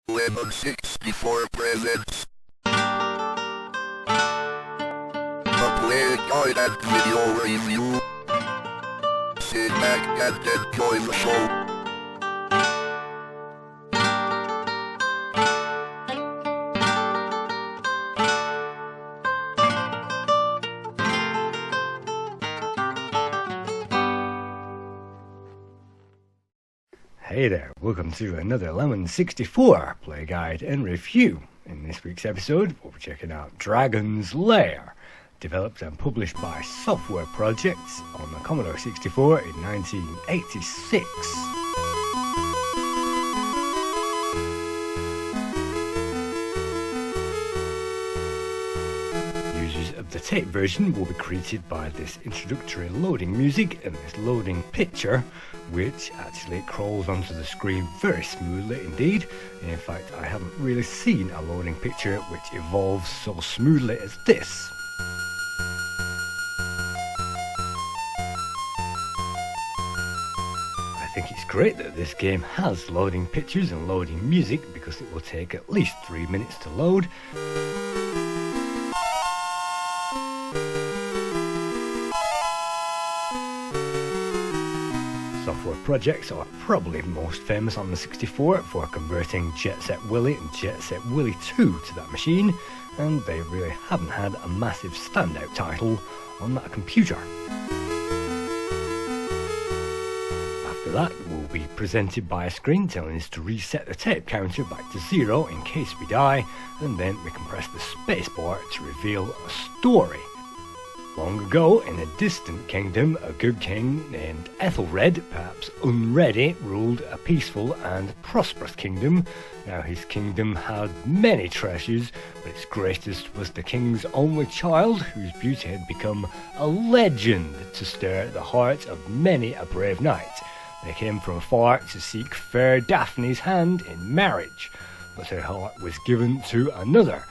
Lemon 64 presents a playguide and video review. Sit back and enjoy the show. Hey there, welcome to another Lemon 64 play guide and review. In this week's episode, we'll be checking out Dragon's Lair, developed and published by Software Projects on the Commodore 64 in 1986. Users of the tape version will be greeted by this introductory loading music and this loading picture, which actually crawls onto the screen very smoothly indeed. In fact, I haven't really seen a loading picture which evolves so smoothly as this. I think it's great that this game has loading pictures and loading music, because it will take at least 3 minutes to load. Software Projects are probably most famous on the 64 for converting Jet Set Willy and Jet Set Willy 2 to that machine, and they really haven't had a massive standout title on that computer. After that, we'll be presented by a screen telling us to reset the tape counter back to 0 in case we die, and then we can press the spacebar to reveal a story. Long ago, in a distant kingdom, a good king named Ethelred, perhaps unready, ruled a peaceful and prosperous kingdom. Now his kingdom had many treasures, but its greatest was the king's only child, whose beauty had become a legend to stir the heart of many a brave knight. They came from afar to seek fair Daphne's hand in marriage, but her heart was given to another.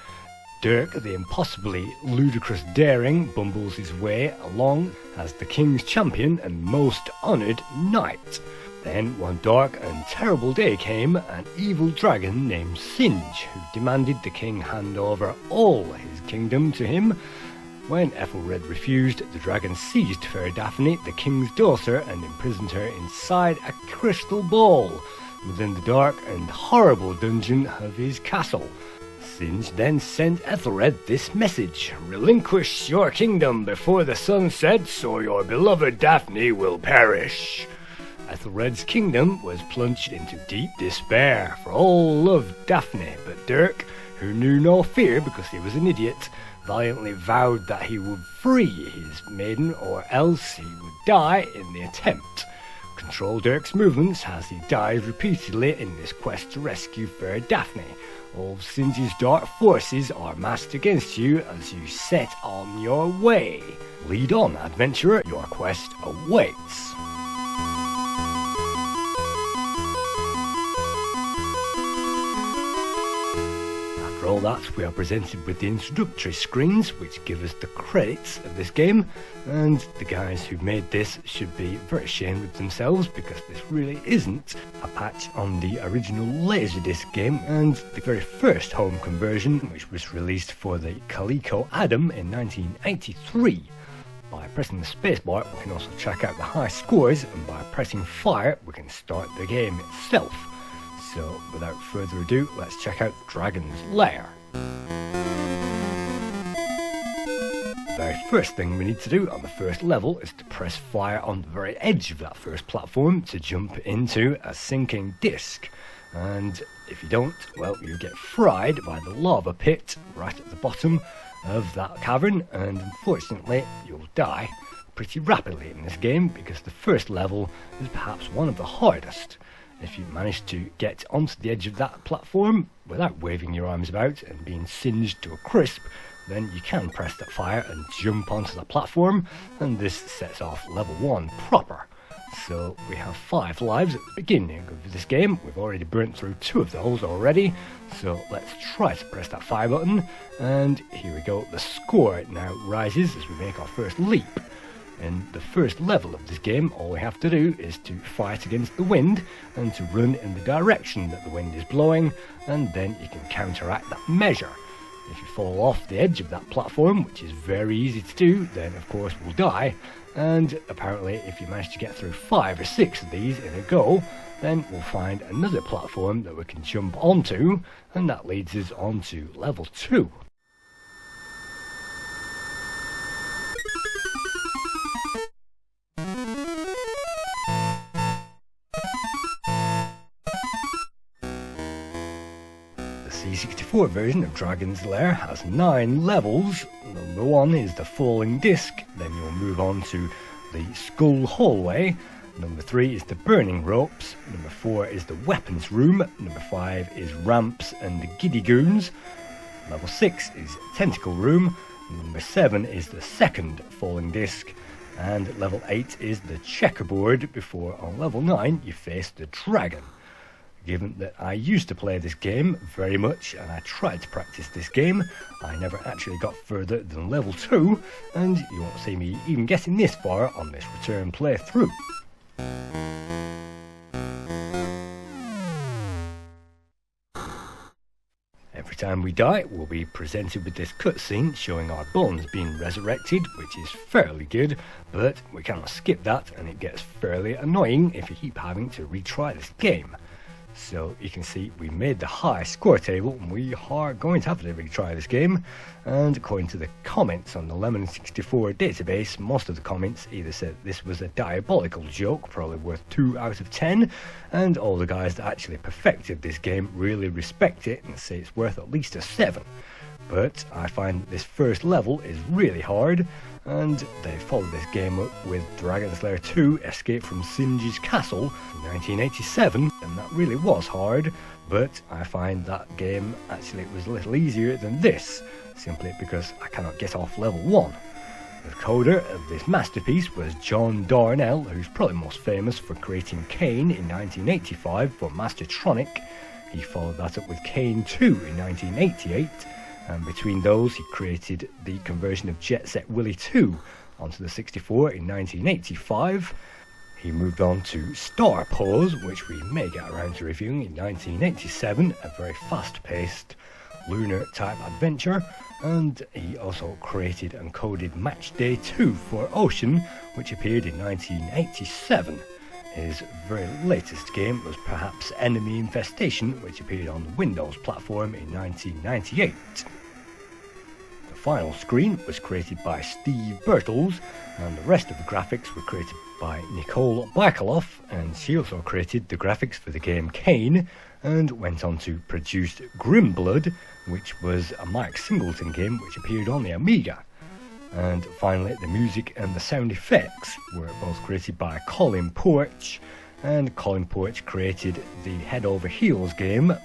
Dirk, the impossibly ludicrous daring, bumbles his way along as the king's champion and most honoured knight. Then one dark and terrible day came, an evil dragon named Singe, who demanded the king hand over all his kingdom to him. When Ethelred refused, the dragon seized fair Daphne, the king's daughter, and imprisoned her inside a crystal ball within the dark and horrible dungeon of his castle. Singe then sent Ethelred this message: "Relinquish your kingdom before the sun sets, or your beloved Daphne will perish." Ethelred's kingdom was plunged into deep despair, for all loved Daphne, but Dirk, who knew no fear because he was an idiot, valiantly vowed that he would free his maiden or else he would die in the attempt. Control Dirk's movements as he dies repeatedly in this quest to rescue fair Daphne. All of Singe's dark forces are massed against you as you set on your way. Lead on, adventurer, your quest awaits. After all that, we are presented with the introductory screens, which give us the credits of this game, and the guys who made this should be very ashamed of themselves, because this really isn't a patch on the original Laserdisc game and the very first home conversion, which was released for the Coleco Adam in 1983. By pressing the spacebar, we can also check out the high scores, and by pressing fire, we can start the game itself. So, without further ado, let's check out Dragon's Lair. The very first thing we need to do on the first level is to press fire on the very edge of that first platform to jump into a sinking disc. And if you don't, well, you get fried by the lava pit right at the bottom of that cavern, and unfortunately you'll die pretty rapidly in this game, because the first level is perhaps one of the hardest. If you manage to get onto the edge of that platform without waving your arms about and being singed to a crisp, then you can press that fire and jump onto the platform, and this sets off level 1 proper. So we have 5 lives at the beginning of this game. We've already burnt through 2 of those already, so let's try to press that fire button, and here we go. The score now rises as we make our first leap. In the first level of this game, all we have to do is to fight against the wind and to run in the direction that the wind is blowing, and then you can counteract that measure. If you fall off the edge of that platform, which is very easy to do, then of course we'll die. And apparently if you manage to get through 5 or 6 of these in a go, then we'll find another platform that we can jump onto, and that leads us on to level 2. The C64 version of Dragon's Lair has 9 levels. Number 1 is the falling disc, then you'll move on to the skull hallway. Number 3 is the burning ropes. Number 4 is the weapons room. Number 5 is ramps and the giddy goons. Level 6 is tentacle room. Number 7 is the second falling disc. And level 8 is the checkerboard, before on level 9 you face the dragon. Given that I used to play this game very much and I tried to practice this game, I never actually got further than level 2, and you won't see me even getting this far on this return playthrough. Every time we die, we'll be presented with this cutscene showing our bones being resurrected, which is fairly good, but we cannot skip that, and it gets fairly annoying if you keep having to retry this game. So you can see we made the high score table, and we are going to have to retry this game. And according to the comments on the Lemon64 database, most of the comments either said this was a diabolical joke, probably worth 2 out of 10, and all the guys that actually perfected this game really respect it and say it's worth at least a 7. But I find this first level is really hard, and they followed this game up with Dragon's Lair 2 Escape from Singe's Castle in 1987, and that really was hard, but I find that game actually was a little easier than this, simply because I cannot get off level 1. The coder of this masterpiece was John Darnell, who's probably most famous for creating Kane in 1985 for Mastertronic. He followed that up with Kane 2 in 1988, and between those he created the conversion of Jet Set Willy 2 onto the 64 in 1985. He moved on to Star Pose, which we may get around to reviewing in 1987, a very fast-paced lunar type adventure, and he also created and coded Match Day 2 for Ocean, which appeared in 1987. His very latest game was perhaps Enemy Infestation, which appeared on the Windows platform in 1998. The final screen was created by Steve Birtles, and the rest of the graphics were created by Nicole Bykaloff, and she also created the graphics for the game Kane, and went on to produce Grimblood, which was a Mike Singleton game which appeared on the Amiga. And finally, the music and the sound effects were both created by Colin Porch, and Colin Porch created the Head Over Heels game,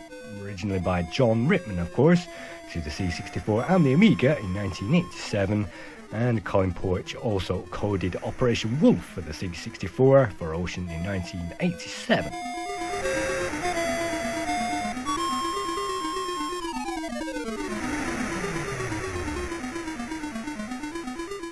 originally by John Rittman, of course, to the C64 and the Amiga in 1987, and Colin Porch also coded Operation Wolf for the C64 for Ocean in 1987.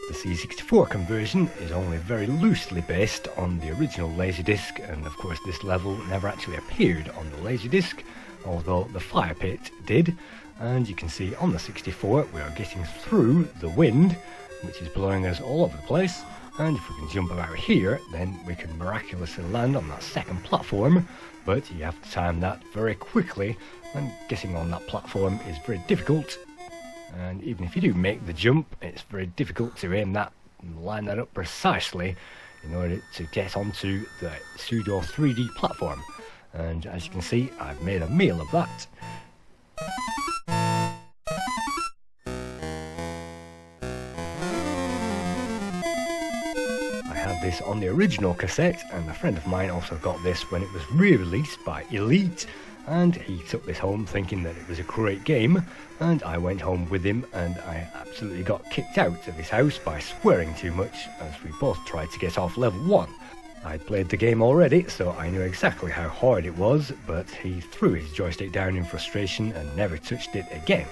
The C64 conversion is only very loosely based on the original Laserdisc, and of course this level never actually appeared on the Laserdisc, although the fire pit did. And you can see on the 64 we are getting through the wind, which is blowing us all over the place, and if we can jump about here then we can miraculously land on that second platform, but you have to time that very quickly, and getting on that platform is very difficult. And even if you do make the jump, it's very difficult to aim that and line that up precisely in order to get onto the pseudo 3D platform. And as you can see, I've made a meal of that. I had this on the original cassette, and a friend of mine also got this when it was re-released by Elite, and he took this home thinking that it was a great game, and I went home with him, and I absolutely got kicked out of his house by swearing too much as we both tried to get off level 1. I played the game already, so I knew exactly how hard it was, but he threw his joystick down in frustration and never touched it again.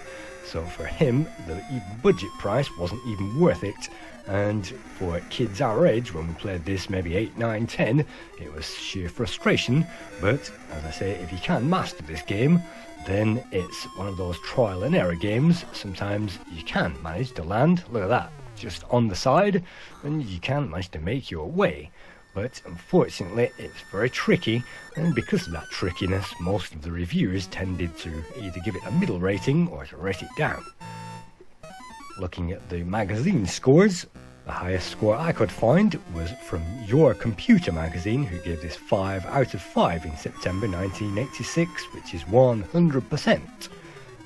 So for him, the budget price wasn't even worth it, and for kids our age, when we played this maybe 8, 9, 10, it was sheer frustration. But as I say, if you can master this game, then it's one of those trial and error games. Sometimes you can manage to land, look at that, just on the side, and you can manage to make your way. But unfortunately it's very tricky, and because of that trickiness, most of the reviewers tended to either give it a middle rating or to rate it down. Looking at the magazine scores, the highest score I could find was from Your Computer magazine, who gave this 5 out of 5 in September 1986, which is 100%.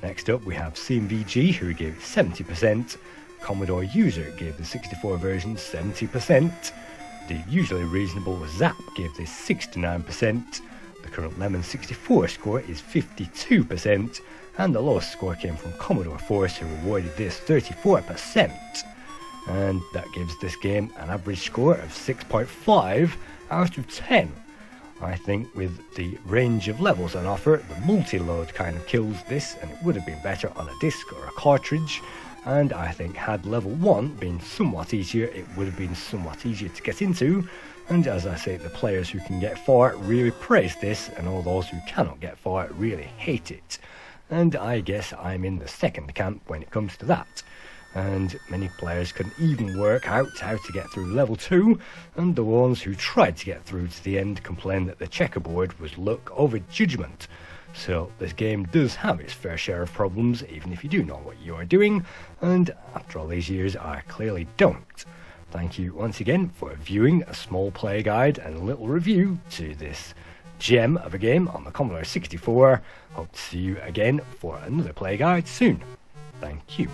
Next up we have CMVG, who gave it 70%, Commodore User gave the 64 version 70%, the usually reasonable Zap gave this 69%, the current Lemon 64 score is 52%, and the lowest score came from Commodore Force, who awarded this 34%. And that gives this game an average score of 6.5 out of 10. I think with the range of levels on offer, the multi-load kind of kills this, and it would have been better on a disc or a cartridge. And I think had level 1 been somewhat easier, it would have been somewhat easier to get into. And as I say, the players who can get far really praise this, and all those who cannot get far really hate it. And I guess I'm in the second camp when it comes to that. And many players couldn't even work out how to get through level 2, and the ones who tried to get through to the end complained that the checkerboard was luck over judgment. So this game does have its fair share of problems, even if you do know what you are doing, and after all these years I clearly don't. Thank you once again for viewing a small play guide and a little review to this gem of a game on the Commodore 64. Hope to see you again for another play guide soon. Thank you.